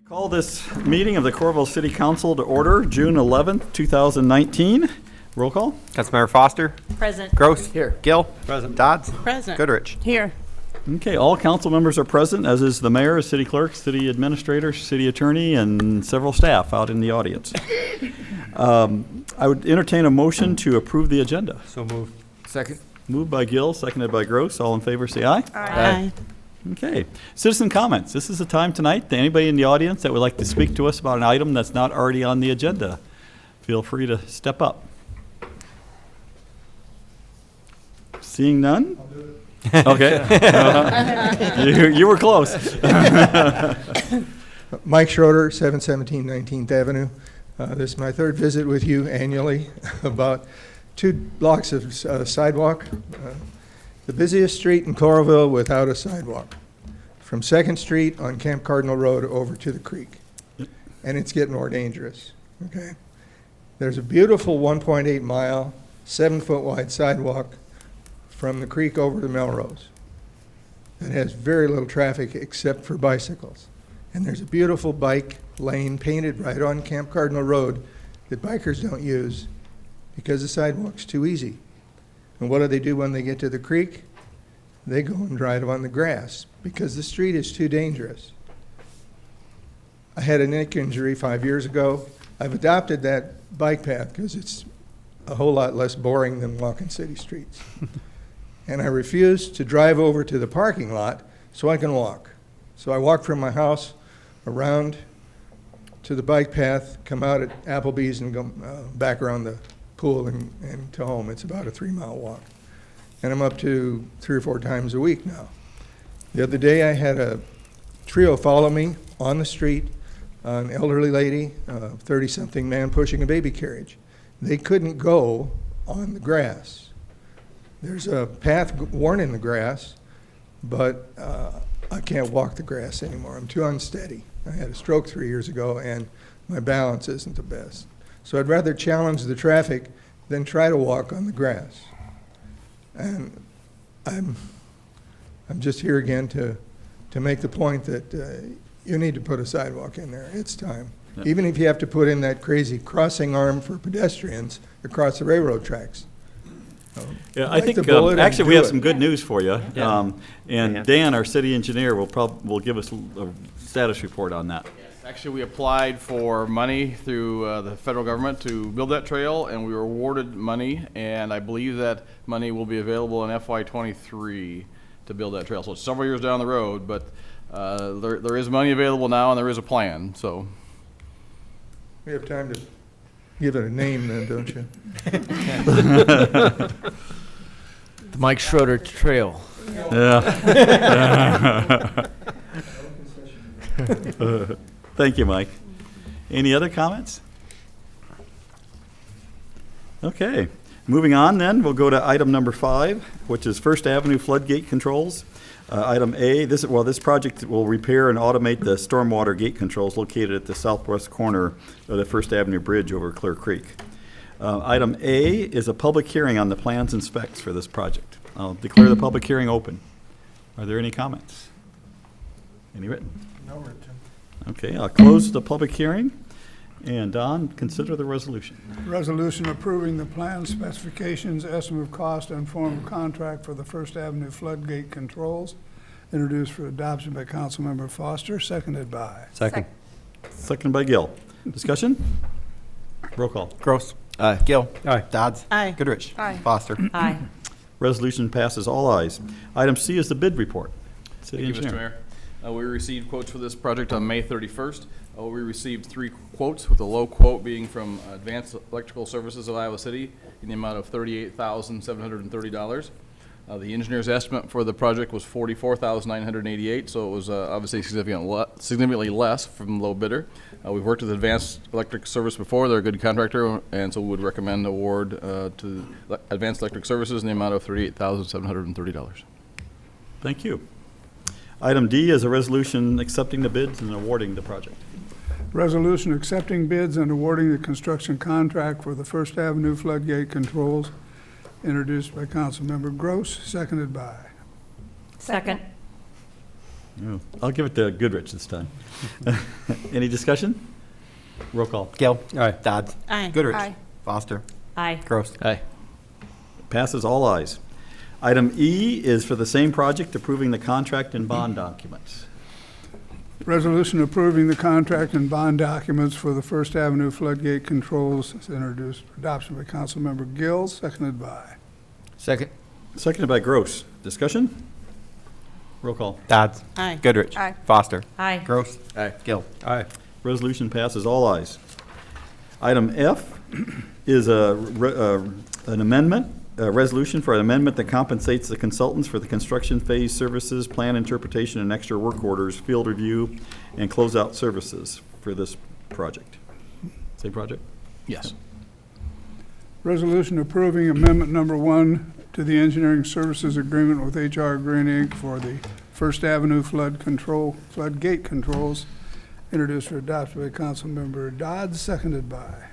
Call this meeting of the Coralville City Council to order, June 11th, 2019. Roll call. Councilmember Foster. Present. Gross. Here. Gill. Present. Dodds. Present. Goodrich. Here. Okay, all council members are present, as is the mayor, city clerk, city administrator, city attorney, and several staff out in the audience. I would entertain a motion to approve the agenda. So moved. Second. Moved by Gill, seconded by Gross. All in favor, say aye. Aye. Okay. Citizen comments. This is the time tonight. Anybody in the audience that would like to speak to us about an item that's not already on the agenda, feel free to step up. Seeing none? Okay. You were close. Mike Schroeder, 717 19th Avenue. This is my third visit with you annually, about 2 blocks of sidewalk. The busiest street in Coralville without a sidewalk. From 2nd Street on Camp Cardinal Road over to the creek. And it's getting more dangerous, okay? There's a beautiful 1.8 mile, 7-foot wide sidewalk from the creek over to Melrose. It has very little traffic except for bicycles. And there's a beautiful bike lane painted right on Camp Cardinal Road that bikers don't use because the sidewalk's too easy. And what do when they get to the creek? They go and drive on the grass because the street is too dangerous. I had a neck injury 5 years ago. I've adopted that bike path because it's a whole lot less boring than walking city streets. And I refuse to drive over to the parking lot so I can walk. So I walk from my house around to the bike path, come out at Applebee's and go back around the pool and to home. It's about a 3-mile walk. And I'm up to 3 or 4 times a week now. The other day I had a trio follow me on the street, an elderly lady, a 30-something man pushing a baby carriage. They couldn't go on the grass. There's a path worn in the grass, but I can't walk the grass anymore. I'm too unsteady. I had a stroke 3 years ago and my balance isn't the best. So I'd rather challenge the traffic than try to walk on the grass. And I'm just here again to make the point that you need to put a sidewalk in there. It's time. Yep. Even if you have to put in that crazy crossing arm for pedestrians across the railroad tracks. Yeah, I think actually we have some good news for you. Yeah. And Dan, our city engineer, will give us a status report on that. Actually, we applied for money through the federal government to build that trail, and we were awarded money, and I believe that money will be available in FY23 to build that trail. So it's several years down the road, but there is money available now, and there is a plan. So we have time to give it a name then, don't you? The Mike Schroeder Trail. Yeah. Thank you, Mike. Any other comments? Okay. Moving on then, we'll go to item number 5, which is First Avenue floodgate controls. Item A, this project will repair and automate the stormwater gate controls located at the southwest corner of the First Avenue Bridge over Clear Creek. Item A is a public hearing on the plans and specs for this project. I'll declare the public hearing open. Are there any comments? Any written? No written. Okay, I'll close the public hearing. And Don, consider the resolution. Resolution approving the plan, specifications, estimate of cost, and form of contract for the First Avenue floodgate controls, introduced for adoption by Councilmember Foster, seconded by. Second. Second by Gill. Discussion? Roll call. Gross. Aye. Gill. Aye. Dodds. Aye. Goodrich. Aye. Foster. Aye. Resolution passes all ayes. Item C is the bid report. City Thank you, Mr. engineer. Mayor. We received quotes for this project on May 31st. We received 3 quotes, with the low quote being from Advanced Electrical Services of Iowa City in the amount of $38,730. The engineer's estimate for the project was $44,988, so it was obviously significantly less from the low bidder. We've worked with Advanced Electric Service before. They're a good contractor, and so we would recommend award to Advanced Electric Services in the amount of $38,730. Thank you. Item D is a resolution accepting the bids and awarding the project. Resolution accepting bids and awarding the construction contract for the First Avenue floodgate controls, introduced by Councilmember Gross, seconded by. Second. Oh, I'll give it to Goodrich this time. Any discussion? Roll call. Gill. Aye. Dodds. Aye. Goodrich. Aye. Foster. Aye. Gross. Aye. Passes all ayes. Item E is for the same project, approving the contract and bond documents. Resolution approving the contract and bond documents for the First Avenue floodgate controls is introduced for adoption by Councilmember Gill, seconded by. Second. Seconded by Gross. Discussion? Roll call. Dodds. Aye. Goodrich. Aye. Foster. Aye. Gross. Aye. Gill. Aye. Resolution passes all ayes. Item F is an amendment, a resolution for an amendment that compensates the consultants for the construction phase services, plan interpretation, and extra work orders, field review, and closeout services for this project. Same project? Yes. Resolution approving amendment number 1 to the engineering services agreement with HR Green Inc. for the First Avenue floodgate controls, introduced for adoption by Councilmember Dodds, seconded by.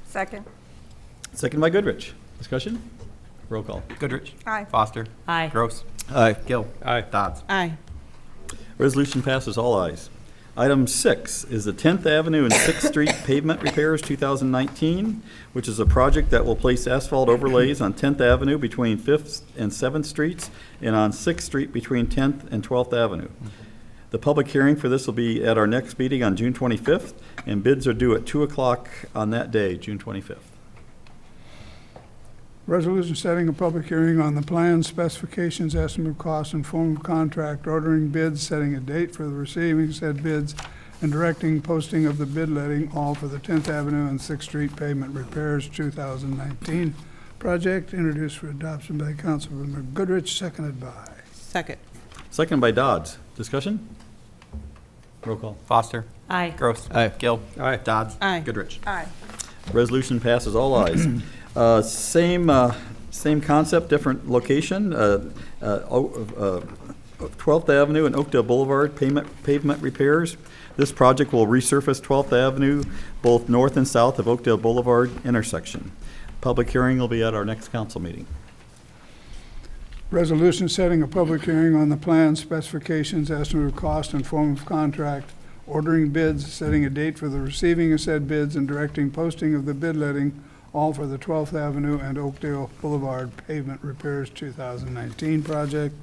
Second. Seconded by Goodrich. Discussion? Roll call. Goodrich. Aye. Foster. Aye. Gross. Aye. Gill. Aye. Dodds. Aye. Resolution passes all ayes. Item 6 is the 10th Avenue and 6th Street pavement repairs 2019, which is a project that will place asphalt overlays on 10th Avenue between 5th and 7th Streets and on 6th Street between 10th and 12th Avenue. The public hearing for this will be at our next meeting on June 25th, and bids are due at 2 o'clock on that day, June 25th. Resolution setting a public hearing on the plans, specifications, estimate of cost, and form of contract, ordering bids, setting a date for the receiving said bids, and directing posting of the bid letting, all for the 10th Avenue and 6th Street pavement repairs 2019 project, introduced for adoption by Councilmember Goodrich, seconded by. Second. Seconded by Dodds. Discussion? Roll call. Foster. Aye. Gross. Aye. Gill. Aye. Dodds. Aye. Goodrich. Aye. Resolution passes all ayes. Same concept, different location. 12th Avenue and Oakdale Boulevard pavement repairs. This project will resurface 12th Avenue, both north and south of Oakdale Boulevard intersection. Public hearing will be at our next council meeting. Resolution setting a public hearing on the plans, specifications, estimate of cost, and form of contract, ordering bids, setting a date for the receiving of said bids, and directing posting of the bid letting, all for the 12th Avenue and Oakdale Boulevard pavement repairs 2019 project,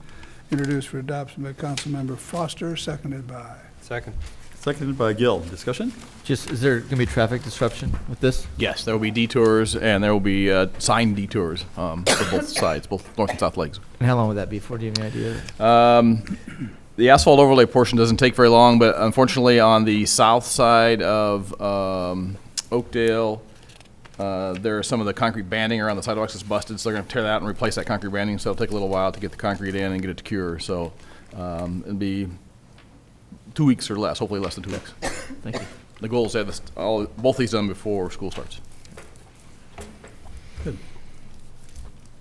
introduced for adoption by Councilmember Foster, seconded by. Second. Seconded by Gill. Discussion? Just, is there gonna be traffic disruption with this? Yes, there will be detours, and there will be signed detours for both sides, both north and south legs. And how long would that be for? Do you have any idea? The asphalt overlay portion doesn't take very long, but unfortunately on the south side of Oakdale, there are some of the concrete banding around the sidewalks that's busted, so they're going to tear that out and replace that concrete banding, so it'll take a little while to get the concrete in and get it to cure. So it'll be 2 weeks or less, hopefully less than 2 weeks. Thank you. The goal is to have this, both these done before school starts.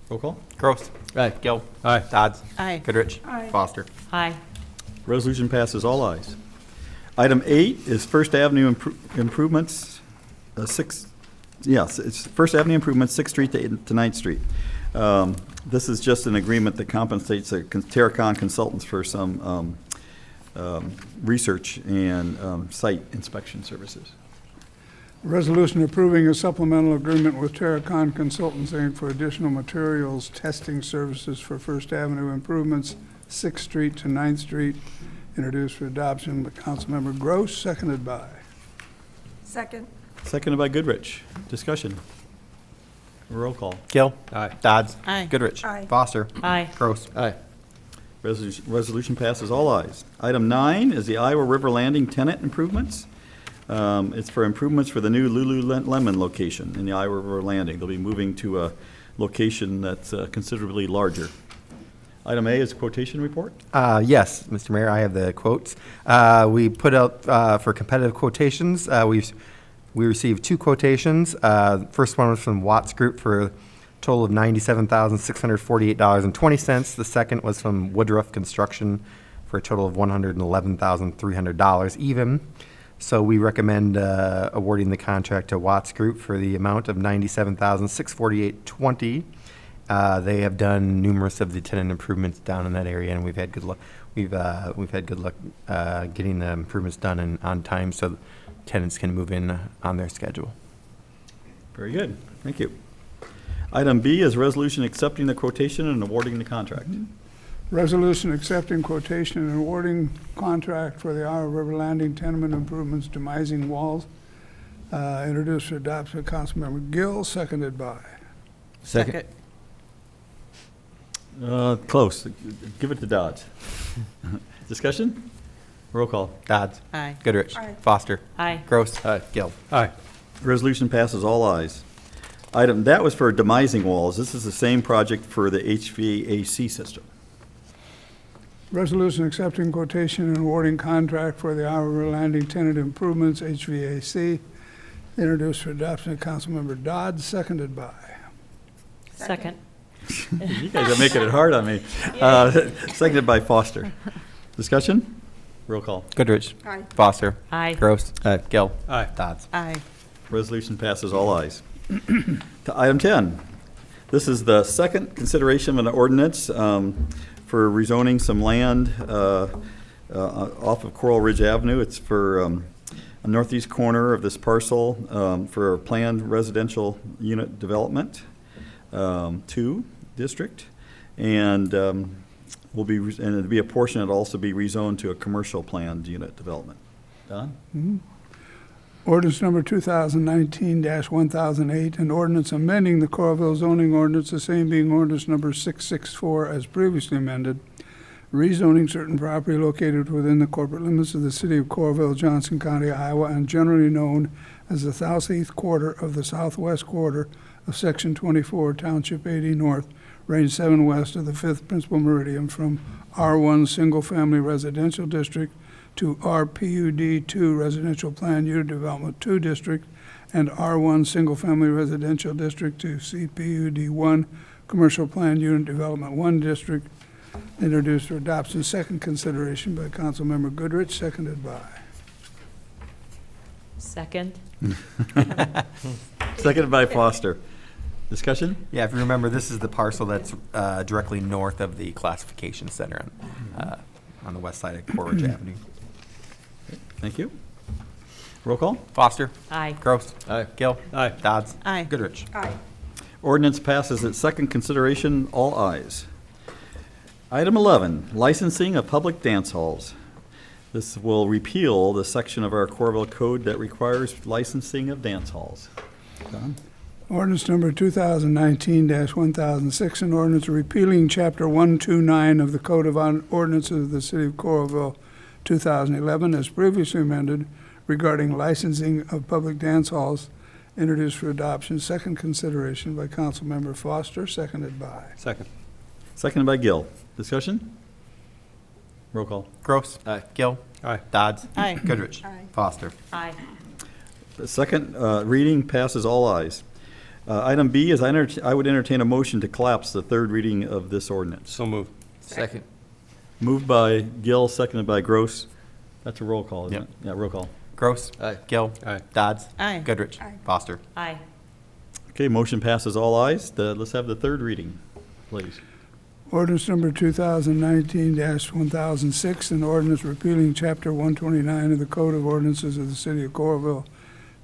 Roll call. Gross. Aye. Gill. Aye. Dodds. Aye. Goodrich. Aye. Foster. Aye. Resolution passes all ayes. Item 8 is First Avenue improvements, it's First Avenue improvements, 6th Street to 9th Street. This is just an agreement that compensates Terracon Consultants for some research and site inspection services. Resolution approving a supplemental agreement with Terracon Consultants, Inc. for additional materials testing services for First Avenue improvements, 6th Street to 9th Street, introduced for adoption by Councilmember Gross, seconded by. Second. Seconded by Goodrich. Discussion. Roll call. Gill. Aye. Dodds. Aye. Goodrich. Aye. Foster. Aye. Gross. Aye. Resolution passes all ayes. Item 9 is the Iowa River Landing tenant improvements. It's for improvements for the new Lululemon location in the Iowa River Landing. They'll be moving to a location that's considerably larger. Item A is quotation report. Yes, Mr. Mayor, I have the quotes. We put out for competitive quotations. We received 2 quotations. First one was from Watts Group for a total of $97,648.20. The second was from Woodruff Construction for a total of $111,300 even. So we recommend awarding the contract to Watts Group for the amount of $97,648.20. They have done numerous of the tenant improvements down in that area, and we've had good luck. we've had good luck getting the improvements done and on time, so tenants can move in on their schedule. Very good. Thank you. Item B is resolution accepting the quotation and awarding the contract. Resolution accepting quotation and awarding contract for the Iowa River Landing tenement improvements demising walls. Introduced for adoption by Councilmember Gill, seconded by. Second. Close. Give it to Dodds. Discussion? Roll call. Dodds. Aye. Goodrich. Aye. Foster. Aye. Gross. Gill. Resolution passes all ayes. That was for demising walls. This is the same project for the HVAC system. Resolution accepting quotation and awarding contract for the Iowa River Landing tenant improvements, HVAC. Introduced for adoption by Councilmember Dodd, seconded by. Second. You guys are making it hard on me. Seconded by Foster. Discussion? Roll call. Goodrich. Aye. Foster. Aye. Gross. Gill. Dodds. Aye. Resolution passes all ayes. To item 10. This is the second consideration of an ordinance for rezoning some land off of Coral Ridge Avenue. It's for a northeast corner of this parcel for a planned residential unit development, 2 district, and will be and it'll be a portion that'll also be rezoned to a commercial planned unit development. Don? Ordinance number 2019-1008, an ordinance amending the Coralville zoning ordinance, the same being ordinance number 664 as previously amended, rezoning certain property located within the corporate limits of the city of Coralville, Johnson County, Iowa, and generally known as the southeast quarter of the southwest quarter of Section 24, Township 80 North, Range 7 west of the 5th Principal Meridian from R1 Single Family Residential District to RPUD 2 Residential Plan Unit Development 2 District and R1 Single Family Residential District to CPUD 1 Commercial Plan Unit Development 1 District. Introduced for adoption, second consideration by Councilmember Goodrich, seconded by. Second. Seconded by Foster. Discussion? Yeah, if you remember, this is the parcel that's directly north of the classification center on the west side of Coral Ridge Avenue. Thank you. Roll call. Foster. Aye. Gross. Gill. Dodds. Aye. Goodrich. Aye. Ordinance passes its second consideration, all ayes. Item 11, licensing of public dance halls. This will repeal the section of our Coralville Code that requires licensing of dance halls. Don? Ordinance number 2019-1006, an ordinance repealing Chapter 129 of the Code of Ordinances of the City of Coralville, 2011, as previously amended, regarding licensing of public dance halls, introduced for adoption, second consideration by Councilmember Foster, seconded by. Seconded by Gill. Discussion? Roll call. Gross. Gill. Dodds. Aye. Goodrich. Aye. Foster. Aye. The second reading passes all ayes. Item B is I would entertain a motion to collapse the third reading of this ordinance. So moved. Second. Moved by Gill, seconded by Gross. That's a roll call, isn't Yep. it? Yeah, roll call. Gross. Gill. Dodds. Aye. Goodrich. Aye. Foster. Aye. Okay, motion passes all ayes. Let's have the third reading, please. Ordinance number 2019-1006, an ordinance repealing Chapter 129 of the Code of Ordinances of the City of Coralville,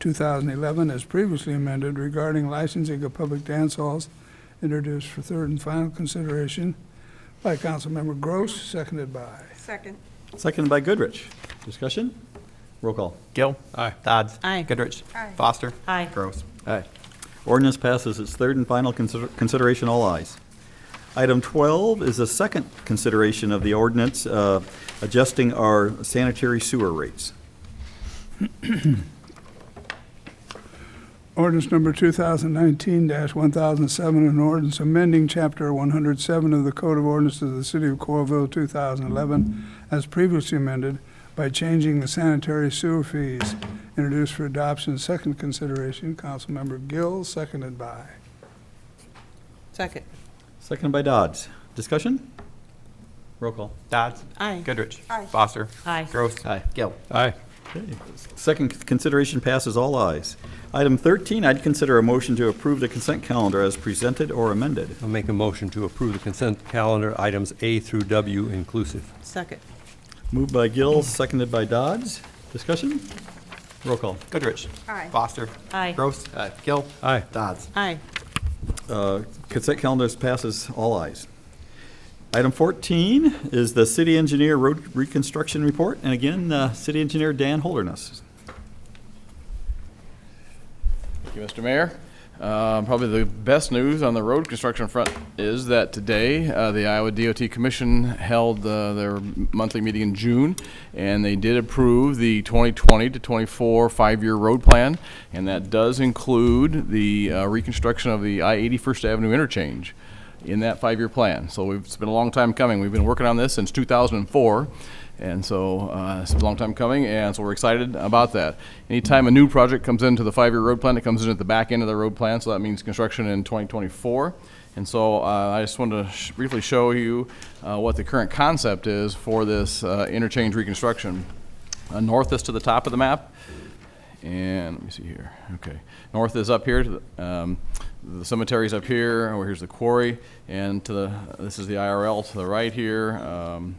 2011, as previously amended, regarding licensing of public dance halls, introduced for third and final consideration by Councilmember Gross, seconded by. Second. Seconded by Goodrich. Discussion? Roll call. Gill. Dodds. Aye. Goodrich. Aye. Foster. Aye. Gross. Ordinance passes its third and final consideration, all ayes. Item 12 is a second consideration of the ordinance adjusting our sanitary sewer rates. Ordinance number 2019-1007, an ordinance amending Chapter 107 of the Code of Ordinances of the City of Coralville, 2011, as previously amended, by changing the sanitary sewer fees. Introduced for adoption, second consideration, Councilmember Gill, seconded by. Second. Seconded by Dodds. Discussion? Roll call. Dodds. Aye. Goodrich. Aye. Foster. Aye. Gross. Gill. Okay. Second consideration passes all ayes. Item 13, I'd consider a motion to approve the consent calendar as presented or amended. I'll make a motion to approve the consent calendar, items A through W inclusive. Second. Moved by Gill, seconded by Dodds. Discussion? Roll call. Goodrich. Aye. Foster. Aye. Gross. Gill. Aye. Dodds. Aye. Consent calendar passes all ayes. Item 14 is the city engineer road reconstruction report. And again, city engineer Dan Holderness. Thank you, Mr. Mayor. Probably the best news on the road construction front is that today, the Iowa DOT Commission held their monthly meeting in June, and they did approve the 2020 to 24 5-year road plan, and that does include the reconstruction of the I-80 First Avenue interchange in that 5-year plan. So it's been a long time coming. We've been working on this since 2004. And so it's a long time coming, and so we're excited about that. Anytime a new project comes into the 5-year road plan, it comes in at the back end of the road plan, so that means construction in 2024. And so I just wanted to briefly show you what the current concept is for this interchange reconstruction. North is to the top of the map, and let me see here. Okay, north is up here. The cemetery's up here. Oh, here's the quarry, and this is the IRL to the right here.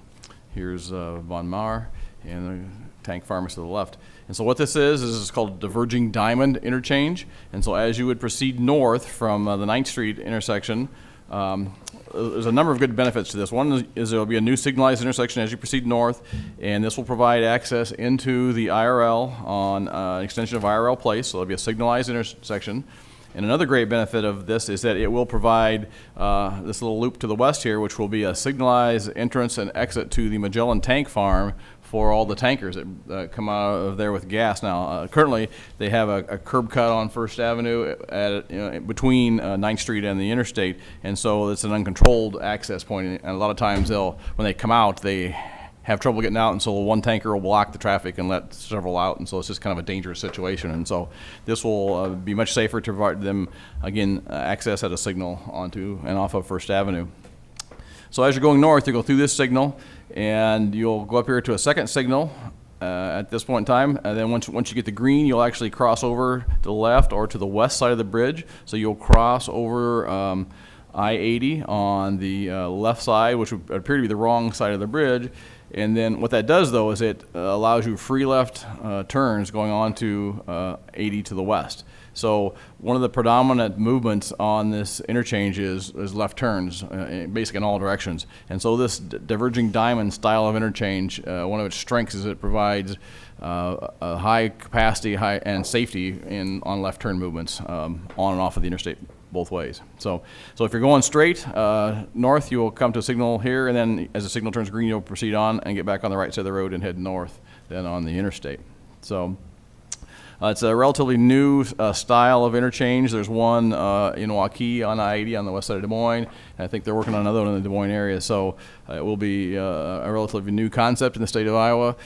Here's Von Mar and the tank farmers to the left. And so what this is called diverging diamond interchange. And so as you would proceed north from the 9th Street intersection, there's a number of good benefits to this. One is there will be a new signalized intersection as you proceed north, and this will provide access into the IRL on an extension of IRL Place. So there'll be a signalized intersection. And another great benefit of this is that it will provide this little loop to the west here, which will be a signalized entrance and exit to the Magellan Tank Farm for all the tankers that come out of there with gas. Now, currently, they have a curb cut on First Avenue between 9th Street and the interstate, and so it's an uncontrolled access point. And a lot of times, when they come out, they have trouble getting out, and so one tanker will block the traffic and let several out, and so it's just kind of a dangerous situation. And so this will be much safer to provide them, again, access at a signal onto and off of First Avenue. So as you're going north, you go through this signal, and you'll go up here to a second signal at this point in time, and then once you get the green, you'll actually cross over to the left or to the west side of the bridge. So you'll cross over I-80 on the left side, which would appear to be the wrong side of the bridge. And then what that does, though, is it allows you free left turns going on to 80 to the west. So one of the predominant movements on this interchange is left turns, basically in all directions. And so this diverging diamond style of interchange, one of its strengths is it provides a high capacity and safety on left turn movements on and off of the interstate both ways. So if you're going straight north, you will come to a signal here, and then as the signal turns green, you'll proceed on and get back on the right side of the road and head north, then on the interstate. So it's a relatively new style of interchange. There's one in Waukee on I-80 on the west side of Des Moines, and I think they're working on another one in the Des Moines area. So it will be a relatively new concept in the state of Iowa.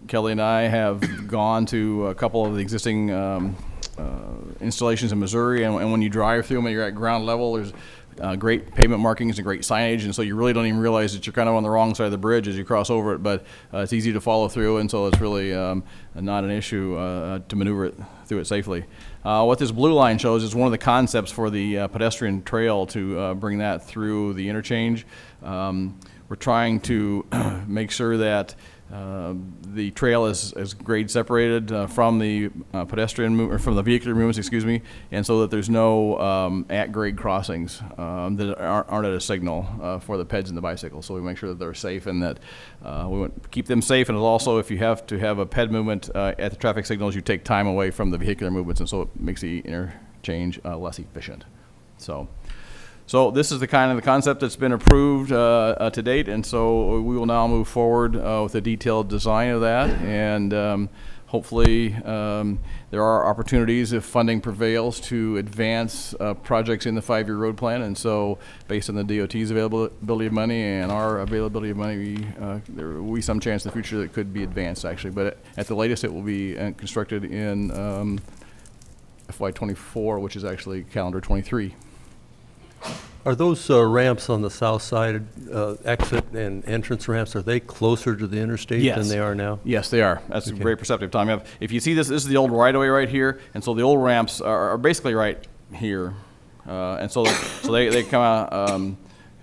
Kelly and I have gone to a couple of the existing installations in Missouri, and when you drive through them and you're at ground level, there's great pavement markings and great signage, and so you really don't even realize that you're kind of on the wrong side of the bridge as you cross over it, but it's easy to follow through, and so it's really not an issue to maneuver through it safely. What this blue line shows is one of the concepts for the pedestrian trail to bring that through the interchange. We're trying to make sure that the trail is grade separated from the from the vehicular movements, excuse me, and so that there's no at-grade crossings that aren't at a signal for the peds and the bicycles. So we make sure that they're safe, and that we want to keep them safe. And also, if you have to have a ped movement at the traffic signals, you take time away from the vehicular movements, and so it makes the interchange less efficient. So this is the kind of the concept that's been approved to date, and so we will now move forward with a detailed design of that, and hopefully there are opportunities, if funding prevails, to advance projects in the 5-year road plan. And so based on the DOT's availability of money and our availability of money, there will be some chance in the future that it could be advanced, actually, but at the latest it will be constructed in FY24, which is actually calendar 23. Are those ramps on the south side, exit and entrance ramps, are they closer to the interstate than Yes. they are now? Yes, they are. That's Okay. very perceptive, Tom. If you see this is the old right-of-way right here, and so the old ramps are basically right here. And so they come out,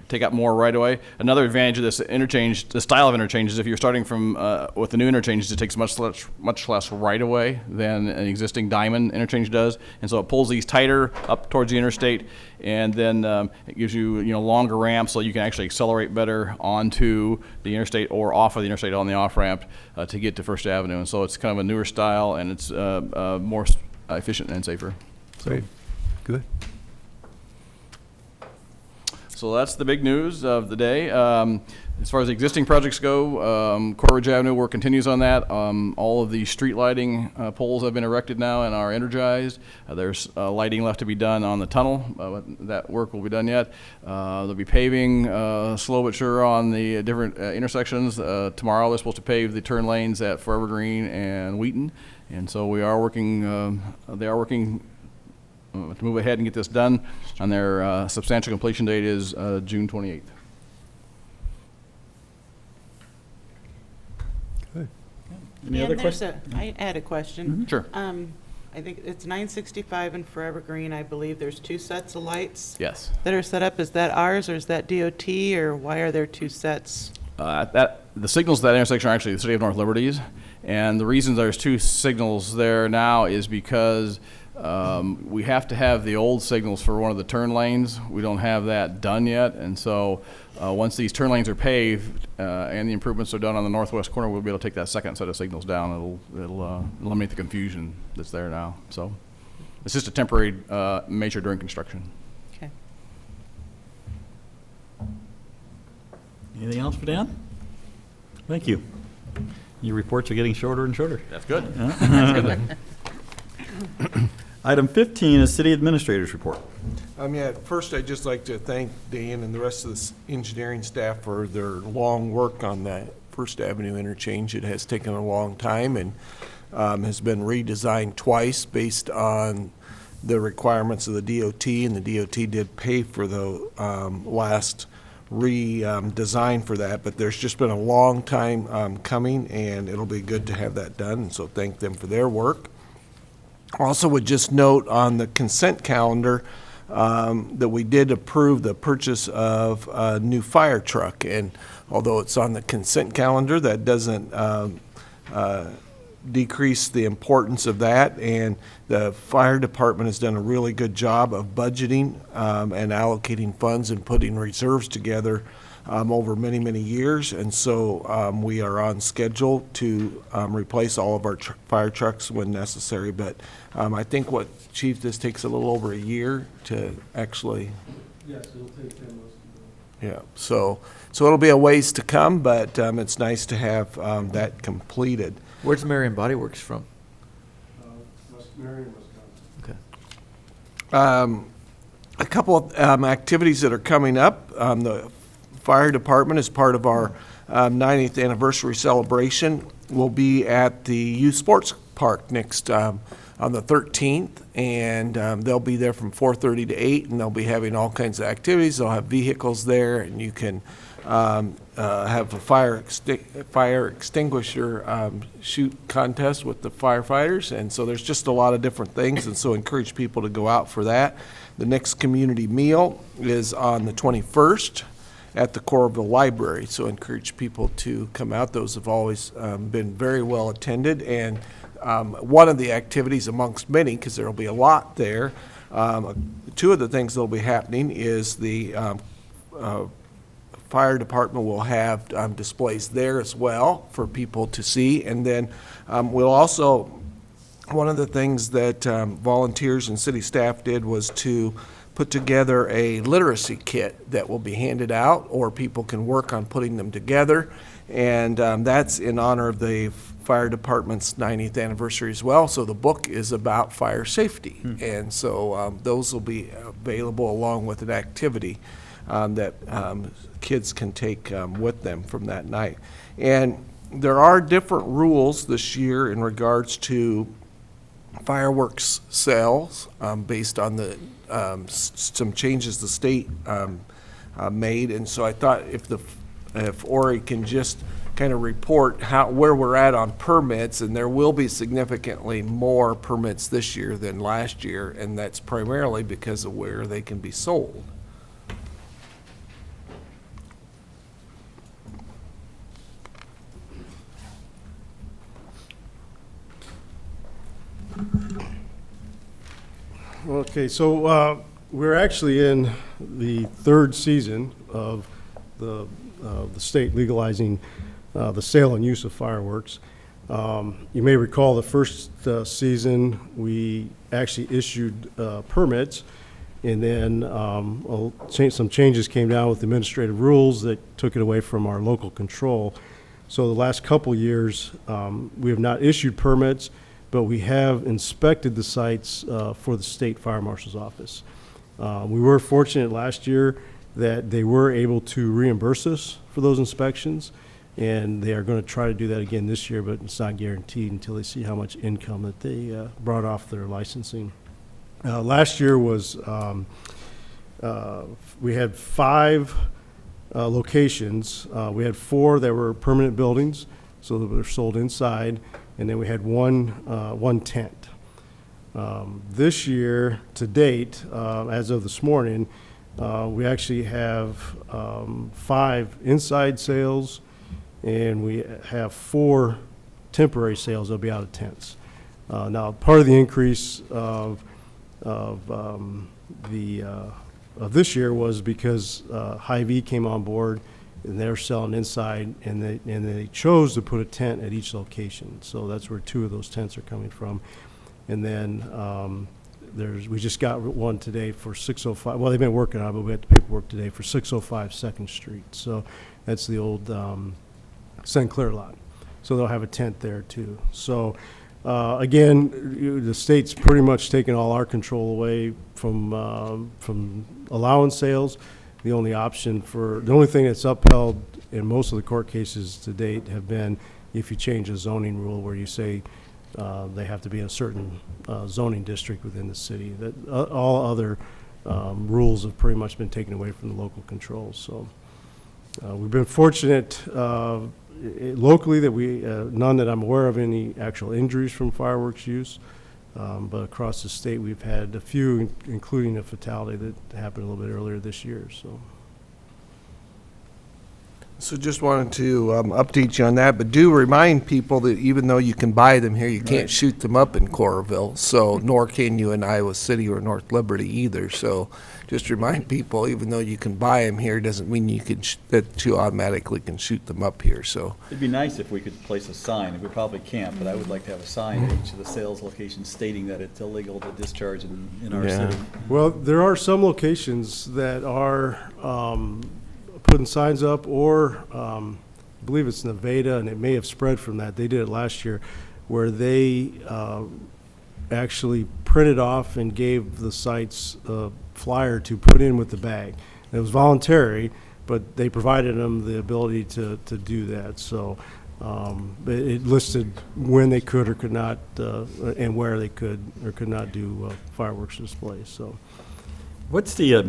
take up more right-of-way. Another advantage of this interchange, the style of interchange, is if you're starting from, with the new interchanges, it takes much less right-of-way than an existing diamond interchange does. And so it pulls these tighter up towards the interstate, and then it gives you, longer ramps so you can actually accelerate better onto the interstate or off of the interstate on the off-ramp to get to First Avenue. And so it's kind of a newer style, and it's more efficient and safer. Great, good. So that's the big news of the day. As far as the existing projects go, Coleridge Avenue work continues on that. All of the street lighting poles have been erected now and are energized. There's lighting left to be done on the tunnel. That work will be done yet. They'll be paving slow but sure on the different intersections. Tomorrow they're supposed to pave the turn lanes at Forever Green and Wheaton. And so we are working, they are working to move ahead and get this done, and their substantial completion date is June 28th. Any other questions? I had a question. Sure. I think it's 965 and Forever Green. I believe there's 2 sets of lights Yes. that are set up. Is that ours or is that DOT, or why are there 2 sets? The signals at that intersection are actually the City of North Liberties, and the reason there's 2 signals there now is because we have to have the old signals for one of the turn lanes. We don't have that done yet, and so once these turn lanes are paved and the improvements are done on the northwest corner, we'll be able to take that second set of signals down. It'll eliminate the confusion that's there now. So it's just a temporary measure during construction. Okay. Anything else for Dan? Thank you. Your reports are getting shorter and shorter. That's good. That's a good thing. Item 15 is City Administrator's Report. First, I'd just like to thank Dan and the rest of the engineering staff for their long work on that First Avenue interchange. It has taken a long time and has been redesigned twice based on the requirements of the DOT, and the DOT did pay for the last redesign for that, but there's just been a long time coming, and it'll be good to have that done, and so thank them for their work. Also would just note on the consent calendar that we did approve the purchase of a new fire truck. And although it's on the consent calendar, that doesn't decrease the importance of that. And the fire department has done a really good job of budgeting and allocating funds and putting reserves together over many, many years. And so we are on schedule to replace all of our fire trucks when necessary. But I think what, Chief, this takes a little over a year to actually. Yes, it'll take 10 months to do. Yeah, so it'll be a ways to come, but it's nice to have that completed. Where's Marion Body Works from? Marion, Wisconsin. A couple of activities that are coming up. The fire department, as part of our 90th anniversary celebration, will be at the youth sports park next on the 13th, and they'll be there from 4:30 to 8, and they'll be having all kinds of activities. They'll have vehicles there, and you can have a fire extinguisher shoot contest with the firefighters, and so there's just a lot of different things, and so encourage people to go out for that. The next community meal is on the 21st at the Coralville Library, so encourage people to come out. Those have always been very well attended, and one of the activities amongst many, because there will be a lot there, 2 of the things that will be happening is the fire department will have displays there as well for people to see, and then we'll also, one of the things that volunteers and city staff did was to put together a literacy kit that will be handed out, or people can work on putting them together, and that's in honor of the fire department's 90th anniversary as well. So the book is about fire safety, and so those will be available along with an activity that kids can take with them from that night. And there are different rules this year in regards to fireworks sales based on the some changes the state made. And so I thought if Ori can just kind of report where we're at on permits, and there will be significantly more permits this year than last year, and that's primarily because of where they can be sold. Okay, so we're actually in the third season of the state legalizing the sale and use of fireworks. You may recall the first season, we actually issued permits, and then some changes came down with administrative rules that took it away from our local control. So the last couple years, we have not issued permits, but we have inspected the sites for the state fire marshal's office. We were fortunate last year that they were able to reimburse us for those inspections, and they are going to try to do that again this year, but it's not guaranteed until they see how much income that they brought off their licensing. Last year was, we had 5 locations. We had 4 that were permanent buildings, so that were sold inside, and then we had one tent. This year, to date, as of this morning, we actually have 5 inside sales, and we have 4 temporary sales that'll be out of tents. Now, part of the increase of this year was because Hy-Vee came on board, and they're selling inside, and they chose to put a tent at each location. So that's where 2 of those tents are coming from. And then we just got one today for 605. Well, they've been working on it, but we had the paperwork today for 605 2nd Street. So that's the old St. Clair lot. So they'll have a tent there too. So again, the state's pretty much taken all our control away from allowing sales. The only thing that's upheld in most of the court cases to date have been if you change a zoning rule where you say they have to be in a certain zoning district within the city. That all other rules have pretty much been taken away from the local controls. So we've been fortunate locally that none that I'm aware of any actual injuries from fireworks use. But across the state, we've had a few, including a fatality that happened a little bit earlier this year. So just wanted to update you on that, but do remind people that even though you can buy them here, you can't shoot them up in Coralville, so nor can you in Iowa City or North Liberty either. So just remind people, even though you can buy them here, doesn't mean you can that you automatically can shoot them up here. So It'd be nice if we could place a sign. We probably can't, but I would like to have a sign at each of the sales locations stating that it's illegal to discharge in our city. Well, there are some locations that are putting signs up, or I believe it's Nevada, and it may have spread from that. They did it last year, where they actually printed off and gave the sites a flyer to put in with the bag. It was voluntary, but they provided them the ability to do that. So it listed when they could or could not, and where they could or could not do fireworks displays. So. What's the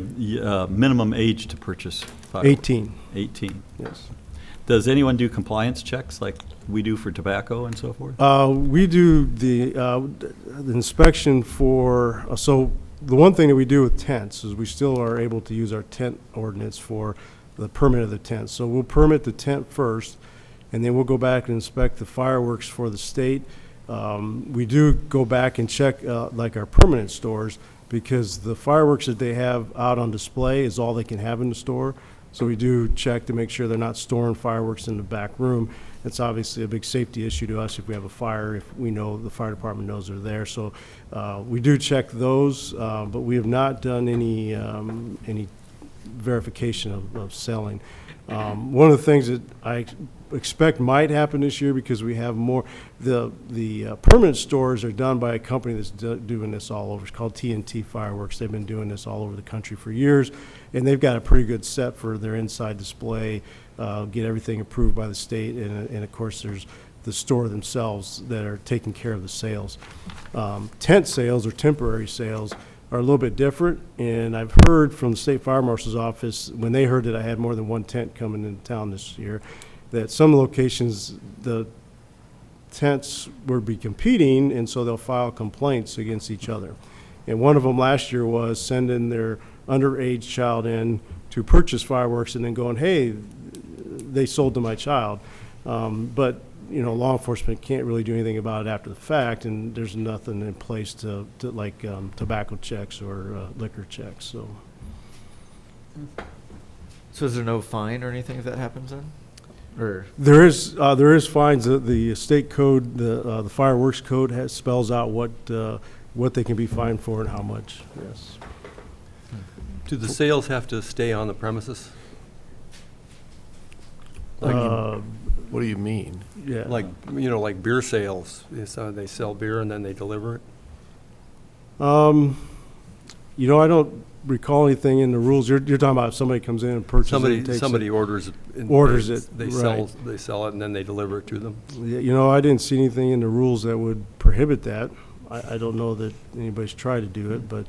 minimum age to purchase fireworks? 18. 18. Yes. Does anyone do compliance checks like we do for tobacco and so forth? We do the inspection for, so the one thing that we do with tents is we still are able to use our tent ordinance for the permit of the tent. So we'll permit the tent first, and then we'll go back and inspect the fireworks for the state. We do go back and check like our permanent stores, because the fireworks that they have out on display is all they can have in the store. So we do check to make sure they're not storing fireworks in the back room. It's obviously a big safety issue to us if we have a fire, if we know the fire department knows they're there. So we do check those, but we have not done any verification of selling. One of the things that I expect might happen this year, because we have more, the permanent stores are done by a company that's doing this all over. It's called TNT Fireworks. They've been doing this all over the country for years, and they've got a pretty good set for their inside display, get everything approved by the state, and of course there's the store themselves that are taking care of the sales. Tent sales or temporary sales are a little bit different, and I've heard from the State Fire Marshal's office, when they heard that I had more than one tent coming into town this year, that some locations, the tents would be competing, and so they'll file complaints against each other. And one of them last year was sending their underage child in to purchase fireworks and then going, hey, they sold to my child. But law enforcement can't really do anything about it after the fact, and there's nothing in place to like tobacco checks or liquor checks. So is there no fine or anything if that happens then? Or there is fines. The state code, the fireworks code spells out what they can be fined for and how much. Yes. Do the sales have to stay on the premises? What do you mean? Yeah. Like, like beer sales, they sell beer and then they deliver it? I don't recall anything in the rules. You're talking about if somebody comes in and purchases it and takes Somebody it. orders it. and Orders they- it, They right. sell it and then they deliver it to them. Yeah, I didn't see anything in the rules that would prohibit that. I don't know that anybody's tried to do it, but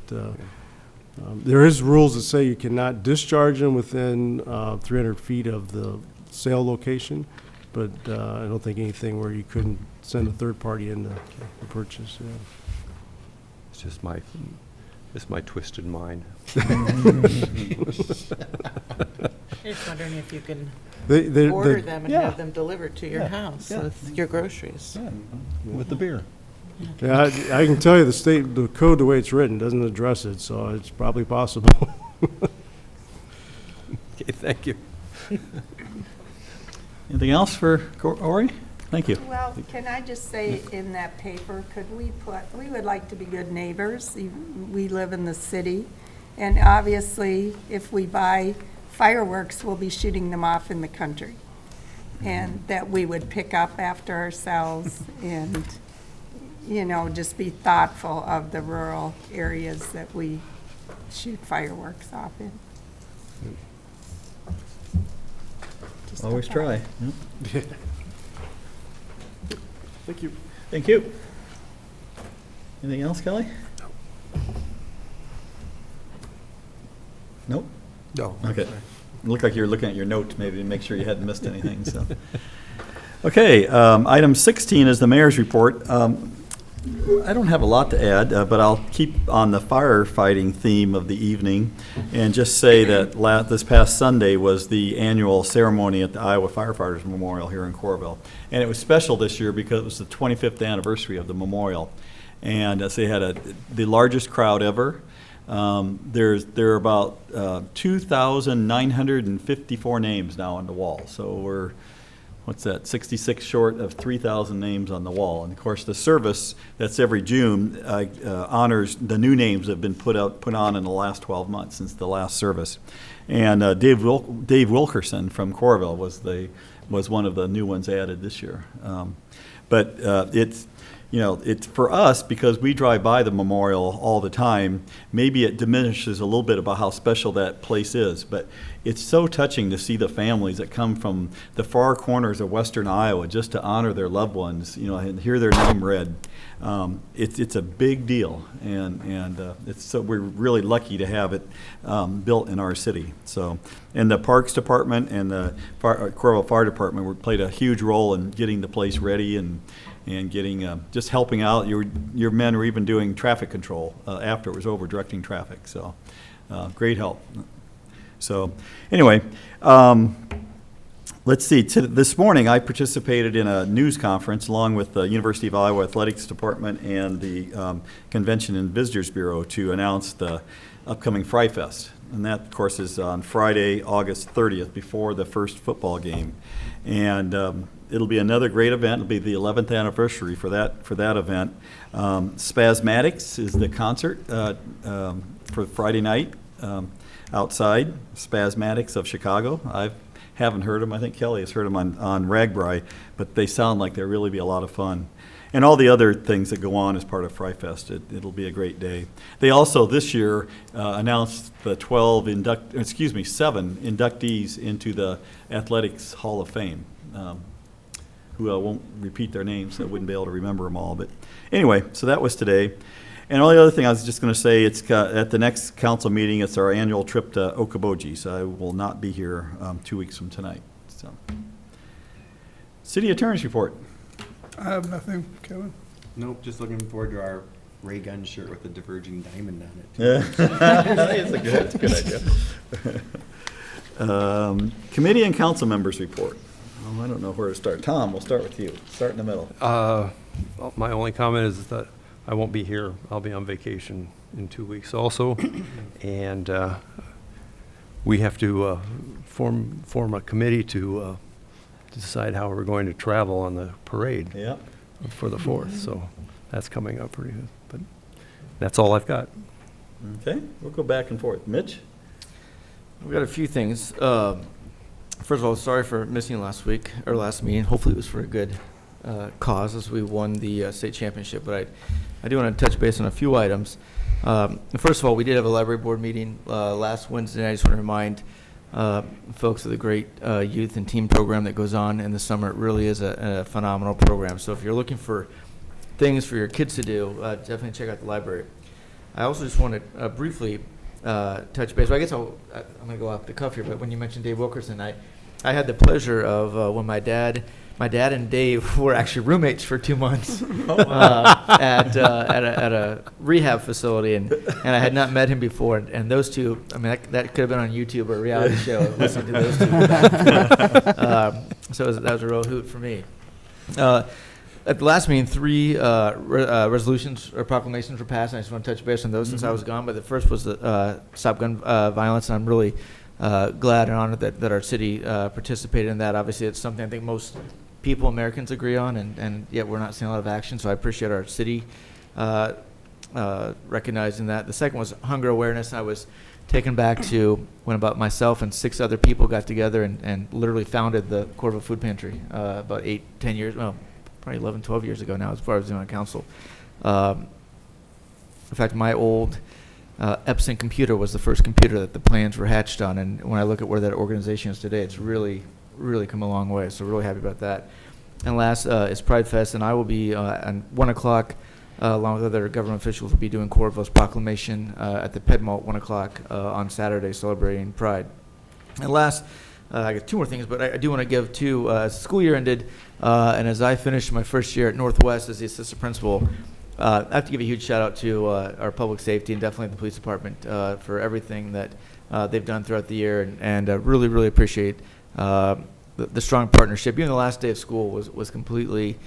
there is rules that say you cannot discharge them within 300 feet of the sale location, but I don't think anything where you couldn't send a third party in to purchase. Yeah. It's just my twisted mind. I'm just wondering if you can order them and have them delivered to your house with your groceries. With the beer. Yeah, I can tell you the code, the way it's written, doesn't address it, so it's probably possible. Okay, thank you. Anything else for Ori? Thank you. Well, can I just say in that paper, we would like to be good neighbors. We live in the city, and obviously, if we buy fireworks, we'll be shooting them off in the country. And that we would pick up after ourselves and, just be thoughtful of the rural areas that we shoot fireworks off in. Just a Always thought. try. Yep. Thank you. Thank you. Anything else, Kelly? Nope. No. Okay. It looked like you were looking at your notes maybe to make sure you hadn't missed anything, so. Okay, item 16 is the mayor's report. I don't have a lot to add, but I'll keep on the firefighting theme of the evening and just say that this past Sunday was the annual ceremony at the Iowa Firefighters Memorial here in Coralville. And it was special this year because it was the 25th anniversary of the memorial. And they had the largest crowd ever. There are about 2,954 names now on the wall. So we're, 66 short of 3,000 names on the wall. And of course, the service that's every June honors the new names that have been put on in the last 12 months since the last service. And Dave Wilkerson from Coralville was one of the new ones added this year. But it's for us, because we drive by the memorial all the time, maybe it diminishes a little bit about how special that place is. But it's so touching to see the families that come from the far corners of western Iowa just to honor their loved ones, and hear their name read. It's a big deal, and we're really lucky to have it built in our city. So, and the Parks Department and the Coralville Fire Department played a huge role in getting the place ready and getting just helping out. Your men were even doing traffic control after it was over, directing traffic. So, great help. So, anyway, let's see. This morning, I participated in a news conference along with the University of Iowa Athletics Department and the Convention and Visitors Bureau to announce the upcoming Fry Fest. And that, of course, is on Friday, August 30th, before the first football game. And it'll be another great event. It'll be the 11th anniversary for that event. Spasmatics is the concert for Friday night outside. Spasmatics of Chicago. I haven't heard them. I think Kelly has heard them on Ragbri, but they sound like they'll really be a lot of fun. And all the other things that go on as part of Fry Fest. It'll be a great day. They also this year announced the 7 inductees into the Athletics Hall of Fame. who I won't repeat their names, so I wouldn't be able to remember them all. But anyway, so that was today. And the only other thing I was just going to say, it's at the next council meeting, it's our annual trip to Okoboji, so I will not be here 2 weeks from tonight. So, City Attorney's report. I have nothing, Kevin. Nope, just looking forward to our ray gun shirt with a diverging diamond on it. Yeah, that's a good idea. Committee and council members report. I don't know where to start. Tom, we'll start with you. Start in the middle. Well, my only comment is that I won't be here. I'll be on vacation in 2 weeks also. And we have to form a committee to decide how we're going to travel on the parade for the 4th. So that's coming up pretty good. But that's all I've got. Okay, we'll go back and forth. Mitch? We've got a few things. First of all, sorry for missing last meeting. Hopefully it was for a good cause as we won the state championship. But I do want to touch base on a few items. First of all, we did have a library board meeting last Wednesday. I just want to remind folks of the great youth and team program that goes on in the summer. It really is a phenomenal program. So if you're looking for things for your kids to do, definitely check out the library. I also just want to briefly touch base. Well, I guess I'm going to go off the cuff here, but when you mentioned Dave Wilkerson, I had the pleasure of when my dad and Dave were actually roommates for 2 months at a rehab facility, and I had not met him before. And those two, I mean, that could have been on YouTube or a reality show, listening to those two. So that was a real hoot for me. At the last meeting, 3 resolutions or proclamations were passed, and I just want to touch base on those since I was gone. But the first was the Stop Gun Violence, and I'm really glad and honored that our city participated in that. Obviously, it's something I think most people, Americans, agree on, and yet we're not seeing a lot of action, so I appreciate our city recognizing that. The second was hunger awareness. I was taken back to when about myself and 6 other people got together and literally founded the Coralville Food Pantry about 8-10 years, well, probably 11, 12 years ago now, as far as being on council. In fact, my old Epson computer was the first computer that the plans were hatched on, and when I look at where that organization is today, it's really come a long way, so really happy about that. And last is Pride Fest, and I will be at 1 o'clock, along with other government officials, will be doing Coralville's proclamation at the Ped Mall at 1 o'clock on Saturday, celebrating Pride. And last, I got 2 more things, but I do want to give 2. As the school year ended, and as I finished my first year at Northwest as the assistant principal, I have to give a huge shout out to our public safety and definitely the police department for everything that they've done throughout the year, and really appreciate the strong partnership. Even the last day of school was completely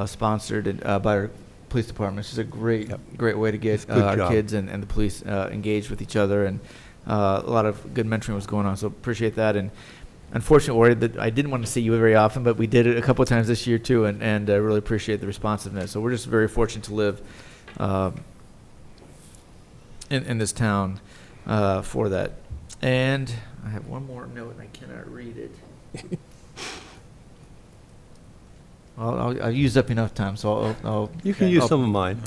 sponsored by our police department. It's just a great way to get our kids and the police engaged with each other, and a lot of good mentoring was going on, so appreciate that. And unfortunately, that I didn't want to see you very often, but we did it a couple of times this year too, and really appreciate the responsiveness. So we're just very fortunate to live in this town for that. And I have one more note, and I cannot read it. I'll use up enough time, so I'll You can use some of mine.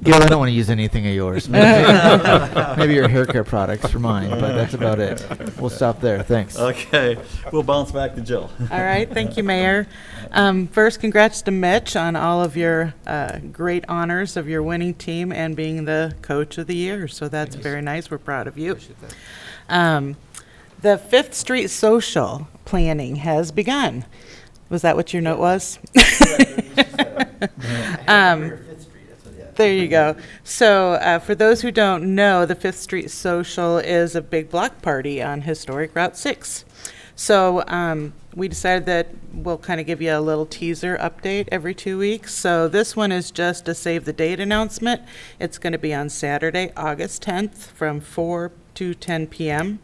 Gil, I don't want to use anything of yours. Maybe your hair care products for mine, but that's about it. We'll stop there. Thanks. Okay, we'll bounce back to Jill. All right, thank you, Mayor. First, congrats to Mitch on all of your great honors of your winning team and being the coach of the year. So that's very nice. We're proud of you. Appreciate that. The 5th Street social planning has begun. Was that what your note was? There you go. So for those who don't know, the 5th Street Social is a big block party on historic Route 6. So we decided that we'll kind of give you a little teaser update every 2 weeks. So this one is just a save the date announcement. It's going to be on Saturday, August 10th from 4 to 10 p.m.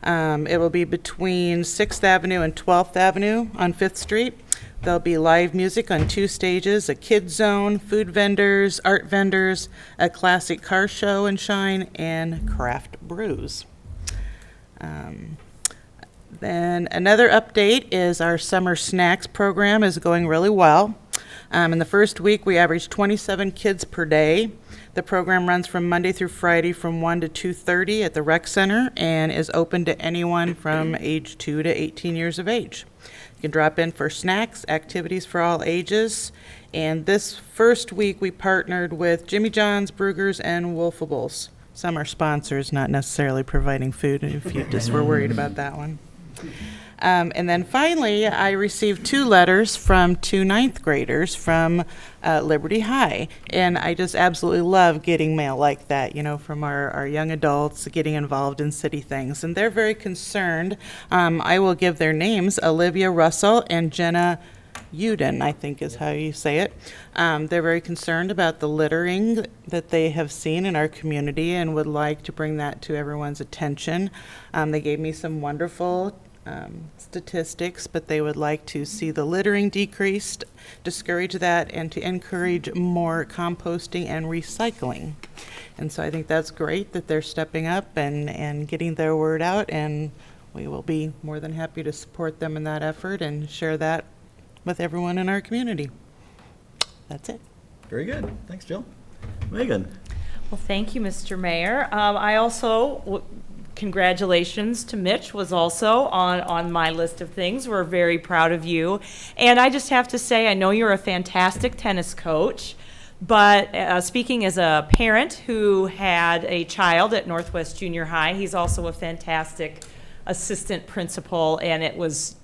It will be between 6th Avenue and 12th Avenue on 5th Street. There'll be live music on 2 stages, a kids zone, food vendors, art vendors, a classic car show and shine, and craft brews. Then another update is our summer snacks program is going really well. In the first week, we averaged 27 kids per day. The program runs from Monday through Friday from 1 to 2:30 at the Rec Center and is open to anyone from age 2 to 18 years of age. You can drop in for snacks, activities for all ages. And this first week, we partnered with Jimmy John's, Brugger's, and Wolfables. Some are sponsors, not necessarily providing food, if you just were worried about that one. And then finally, I received 2 letters from 2 ninth graders from Liberty High. And I just absolutely love getting mail like that, you know, from our young adults getting involved in city things. And they're very concerned. I will give their names, Olivia Russell and Jenna Uden, I think is how you say it. They're very concerned about the littering that they have seen in our community and would like to bring that to everyone's attention. They gave me some wonderful statistics, but they would like to see the littering decreased, discourage that, and to encourage more composting and recycling. And so I think that's great that they're stepping up and getting their word out, and we will be more than happy to support them in that effort and share that with everyone in our community. That's it. Very good. Thanks, Jill. Megan? Well, thank you, Mr. Mayor. I also, congratulations to Mitch, was also on my list of things. We're very proud of you. And I just have to say, I know you're a fantastic tennis coach, but speaking as a parent who had a child at Northwest Junior High, he's also a fantastic assistant principal, and it was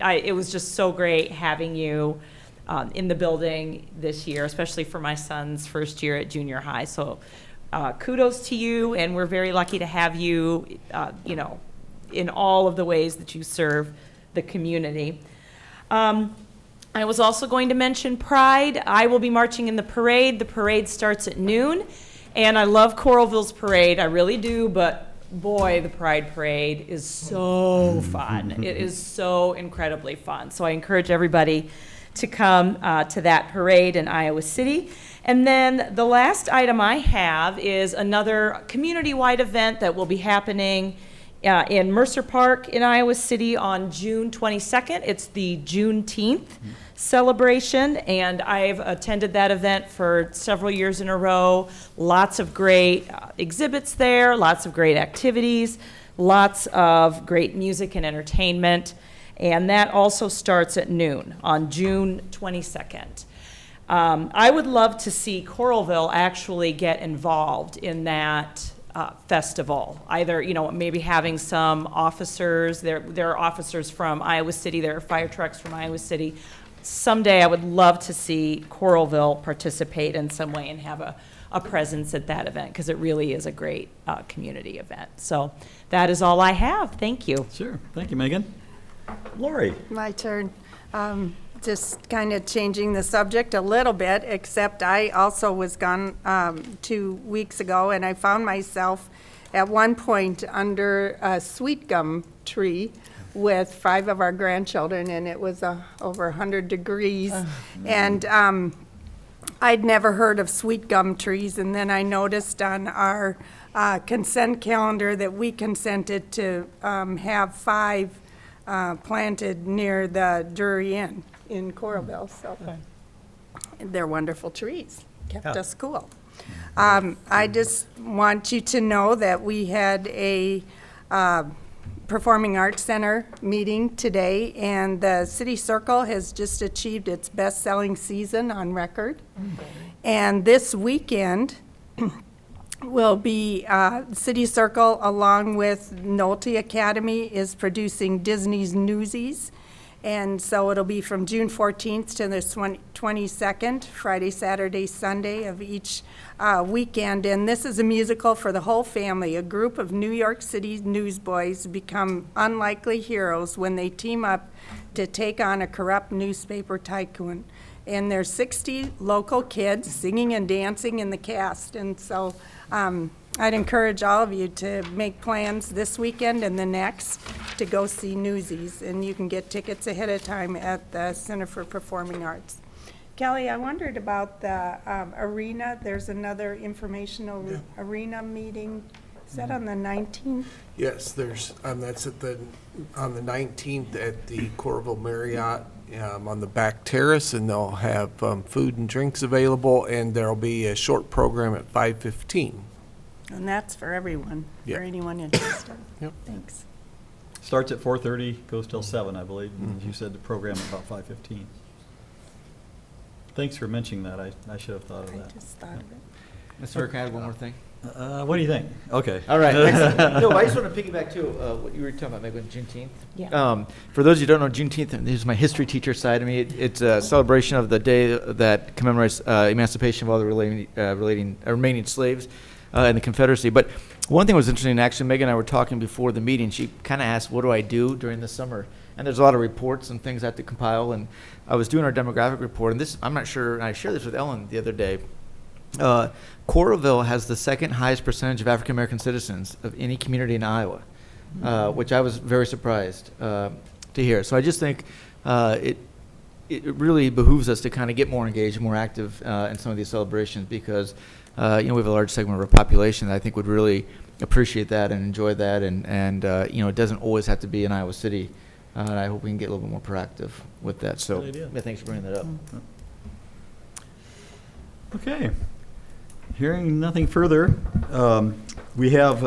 just so great having you in the building this year, especially for my son's first year at junior high. So kudos to you, and we're very lucky to have you, in all of the ways that you serve the community. I was also going to mention Pride. I will be marching in the parade. The parade starts at noon, and I love Coralville's parade. I really do, but boy, the Pride Parade is so fun. It is so incredibly fun. So I encourage everybody to come to that parade in Iowa City. And then the last item I have is another community-wide event that will be happening in Mercer Park in Iowa City on June 22nd. It's the Juneteenth celebration, and I've attended that event for several years in a row. Lots of great exhibits there, lots of great activities, lots of great music and entertainment, and that also starts at noon on June 22nd. I would love to see Coralville actually get involved in that festival. Either, maybe having some officers, there are officers from Iowa City, there are fire trucks from Iowa City. Someday I would love to see Coralville participate in some way and have a presence at that event, because it really is a great community event. So that is all I have. Thank you. Sure. Thank you, Megan. Lori? My turn. Just kind of changing the subject a little bit, except I also was gone 2 weeks ago, and I found myself at one point under a sweet gum tree with 5 of our grandchildren, and it was over 100 degrees. And I'd never heard of sweet gum trees, and then I noticed on our consent calendar that we consented to have 5 planted near the Drury Inn in Coralville. So they're wonderful trees, kept us cool. I just want you to know that we had a Performing Arts Center meeting today, and the City Circle has just achieved its best-selling season on record. And this weekend will be City Circle, along with Nolte Academy, is producing Disney's Newsies. And so it'll be from June 14th to the 22nd, Friday, Saturday, Sunday of each weekend. And this is a musical for the whole family. A group of New York City newsboys become unlikely heroes when they team up to take on a corrupt newspaper tycoon. And there's 60 local kids singing and dancing in the cast. And so I'd encourage all of you to make plans this weekend and the next to go see Newsies, and you can get tickets ahead of time at the Center for Performing Arts. Kelly, I wondered about the arena. There's another informational arena meeting. Is that on the 19th? Yes, there's, that's on the 19th at the Coralville Marriott on the back terrace, and they'll have food and drinks available, and there'll be a short program at 5:15. And that's for everyone, Yep. for anyone interested. Yep. Thanks. Starts at 4:30, goes till 7, I believe. And you said the program at about 5:15. Thanks for mentioning that. I should have thought of I that. just thought of it. Mr. Mayor, can I add one more thing? What do you think? Okay. All right. Excellent. No, I just want to piggyback too, what you were talking about, maybe Juneteenth. Yeah. For those who don't know, Juneteenth, and this is my history teacher side of me, it's a celebration of the day that commemorates emancipation of all the remaining slaves in the Confederacy. But one thing was interesting, actually, Megan and I were talking before the meeting. She kind of asked, what do I do during the summer? And there's a lot of reports and things I have to compile. And I was doing our demographic report, and this, I'm not sure, and I shared this with Ellen the other day. Coralville has the second highest percentage of African American citizens of any community in Iowa, which I was very surprised to hear. So I just think it really behooves us to kind of get more engaged and more active in some of these celebrations because we have a large segment of our population that I think would really appreciate that and enjoy that, and it doesn't always have to be in Iowa City. And I hope we can get a little bit more proactive with that. So Good idea. yeah, thanks for bringing that up. Okay. Hearing nothing further, we have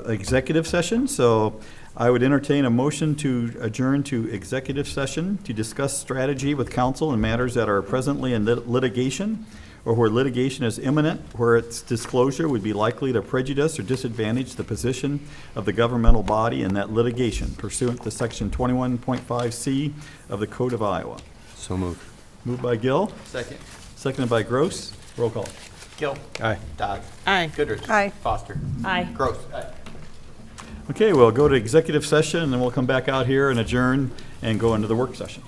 executive session, so I would entertain a motion to adjourn to executive session to discuss strategy with counsel in matters that are presently in litigation or where litigation is imminent, where its disclosure would be likely to prejudice or disadvantage the position of the governmental body in that litigation pursuant to Section 21.5C of the Code of Iowa. So moved. Moved by Gill, Second. seconded by Gross. Roll call. Gill. Aye. Dodd. Aye. Goodrich. Aye. Foster. Aye. Gross. Aye. Okay, we'll go to executive session, and then we'll come back out here and adjourn and go into the work session.